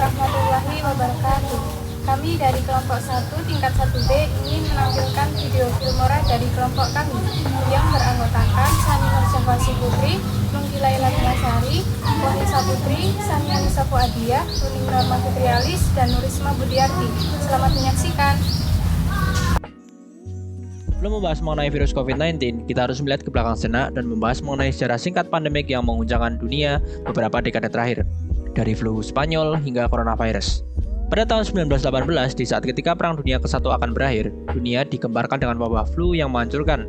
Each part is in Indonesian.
warahmatullahi wabarakatuh. Kami dari kelompok 1 tingkat 1B ingin menampilkan video filmora dari kelompok kami yang beranggotakan Sani Nursyafasi Putri, Nungki Laila Nasari, Wanisa Putri, Sania Nisa Fuadiyah, Nuning Norma Fitri Alis, dan Nurisma Budiarti. Selamat menyaksikan. Sebelum membahas mengenai virus COVID-19, kita harus melihat ke belakang sejenak dan membahas mengenai sejarah singkat pandemik yang mengguncangkan dunia beberapa dekade terakhir, dari flu Spanyol hingga coronavirus. Pada tahun 1918, di saat ketika Perang Dunia ke-1 akan berakhir, dunia digemparkan dengan wabah flu yang menghancurkan.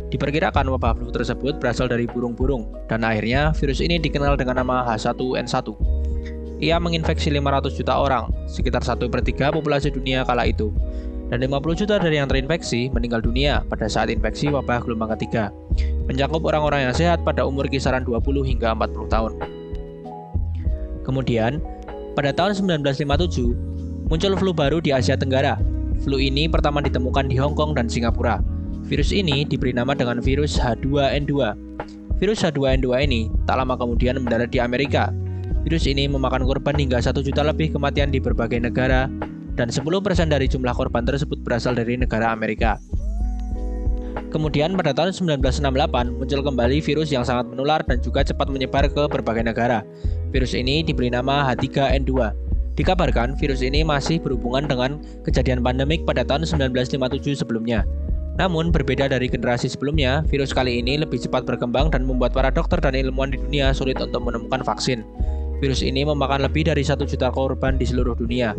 Diperkirakan wabah flu tersebut berasal dari burung-burung, dan akhirnya virus ini dikenal dengan nama H1N1. Ia menginfeksi 500 juta orang, sekitar 1/3 populasi dunia kala itu. Dan 50 juta dari yang terinfeksi meninggal dunia pada saat infeksi wabah gelombang ketiga, mencakup orang-orang yang sehat pada umur kisaran 20 hingga 40 tahun. Kemudian, pada tahun 1957, muncul flu baru di Asia Tenggara. Flu ini pertama ditemukan di Hong Kong dan Singapura. Virus ini diberi nama dengan virus H2N2. Virus H2N2 ini tak lama kemudian mendarat di Amerika. Virus ini memakan korban hingga 1 juta lebih kematian di berbagai negara, dan 10% dari jumlah korban tersebut berasal dari negara Amerika. Kemudian pada tahun 1968 muncul kembali virus yang sangat menular dan juga cepat menyebar ke berbagai negara. Virus ini diberi nama H3N2. Dikabarkan virus ini masih berhubungan dengan kejadian pandemik pada tahun 1957 sebelumnya. Namun berbeda dari generasi sebelumnya, virus kali ini lebih cepat berkembang dan membuat para dokter dan ilmuwan di dunia sulit untuk menemukan vaksin. Virus ini memakan lebih dari 1 juta korban di seluruh dunia.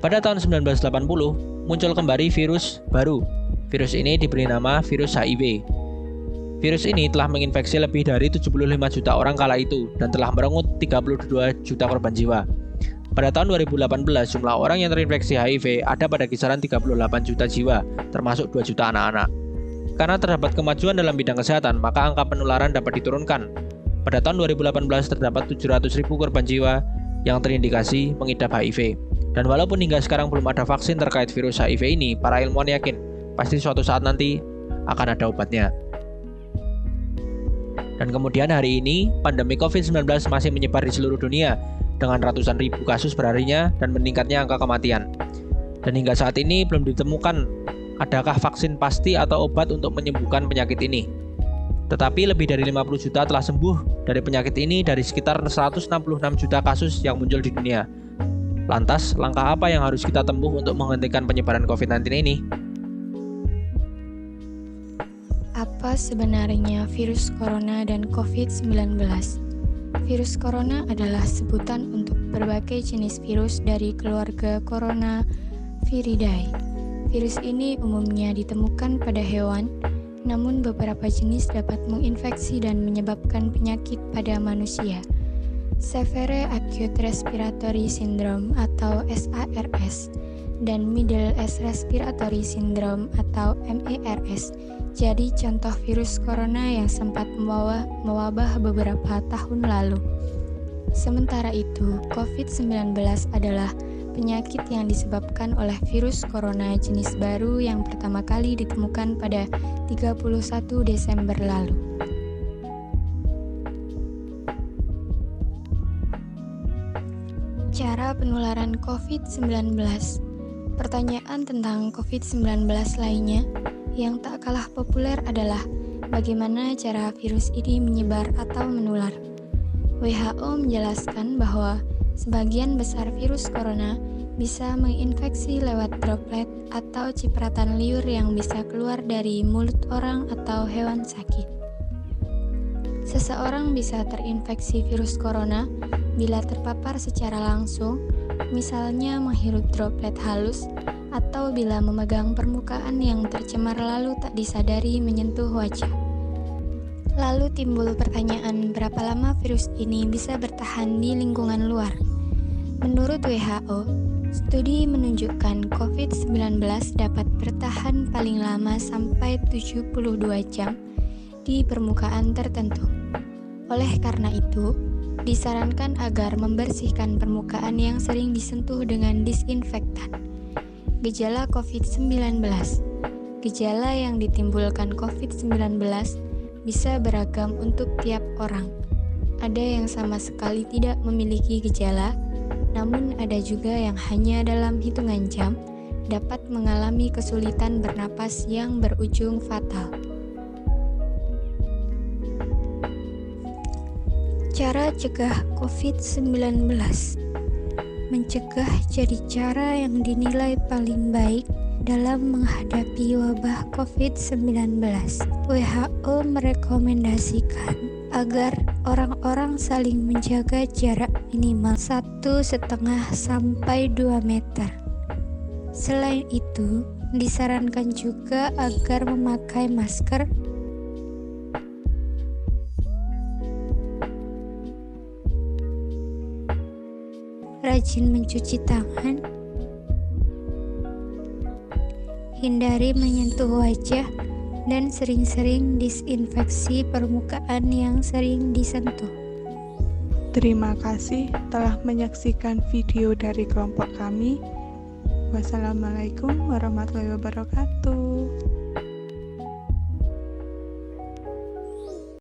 Pada tahun 1980, muncul kembali virus baru. Virus ini diberi nama virus HIV. Virus ini telah menginfeksi lebih dari 75 juta orang kala itu dan telah merenggut 32 juta korban jiwa. Pada tahun 2018, jumlah orang yang terinfeksi HIV ada pada kisaran 38 juta jiwa, termasuk 2 juta anak-anak. Karena terdapat kemajuan dalam bidang kesehatan, maka angka penularan dapat diturunkan. Pada tahun 2018, terdapat 700.000 korban jiwa yang terindikasi mengidap HIV. Dan walaupun hingga sekarang belum ada vaksin terkait virus HIV ini, para ilmuwan yakin pasti suatu saat nanti akan ada obatnya. Dan kemudian hari ini, pandemi COVID-19 masih menyebar di seluruh dunia dengan ratusan ribu kasus perharinya dan meningkatnya angka kematian. Dan hingga saat ini belum ditemukan adakah vaksin pasti atau obat untuk menyembuhkan penyakit ini. Tetapi lebih dari 50 juta telah sembuh dari penyakit ini dari sekitar 166 juta kasus yang muncul di dunia. Lantas, langkah apa yang harus kita tempuh untuk menghentikan penyebaran COVID-19 ini? Apa sebenarnya virus corona dan COVID-19? Virus corona adalah sebutan untuk berbagai jenis virus dari keluarga Coronaviridae. Virus ini umumnya ditemukan pada hewan, namun beberapa jenis dapat menginfeksi dan menyebabkan penyakit pada manusia. Severe Acute Respiratory Syndrome atau SARS dan Middle S Respiratory Syndrome atau MERS jadi contoh virus corona yang sempat mewabah beberapa tahun lalu. Sementara itu, COVID-19 adalah penyakit yang disebabkan oleh virus corona jenis baru yang pertama kali ditemukan pada 31 Desember lalu. Cara penularan COVID-19. Pertanyaan tentang COVID-19 lainnya yang tak kalah populer adalah bagaimana cara virus ini menyebar atau menular. WHO menjelaskan bahwa sebagian besar virus corona bisa menginfeksi lewat droplet atau cipratan liur yang bisa keluar dari mulut orang atau hewan sakit. Seseorang bisa terinfeksi virus corona bila terpapar secara langsung, misalnya menghirup droplet halus, atau bila memegang permukaan yang tercemar lalu tak disadari menyentuh wajah. Lalu timbul pertanyaan berapa lama virus ini bisa bertahan di lingkungan luar. Menurut WHO, studi menunjukkan COVID-19 dapat bertahan paling lama sampai 72 jam di permukaan tertentu. Oleh karena itu, disarankan agar membersihkan permukaan yang sering disentuh dengan disinfektan. Gejala COVID-19. Gejala yang ditimbulkan COVID-19 bisa beragam untuk tiap orang. Ada yang sama sekali tidak memiliki gejala, Namun ada juga yang hanya dalam hitungan jam dapat mengalami kesulitan bernapas yang berujung fatal. Cara cegah COVID-19. Mencegah jadi cara yang dinilai paling baik dalam menghadapi wabah COVID-19. WHO merekomendasikan agar orang-orang saling menjaga jarak minimal 1,5 sampai 2 meter. Selain itu, disarankan juga agar memakai masker, rajin mencuci tangan, hindari menyentuh wajah, dan sering-sering disinfeksi permukaan yang sering disentuh. Terima kasih telah menyaksikan video dari kelompok kami. Wassalamualaikum warahmatullahi wabarakatuh.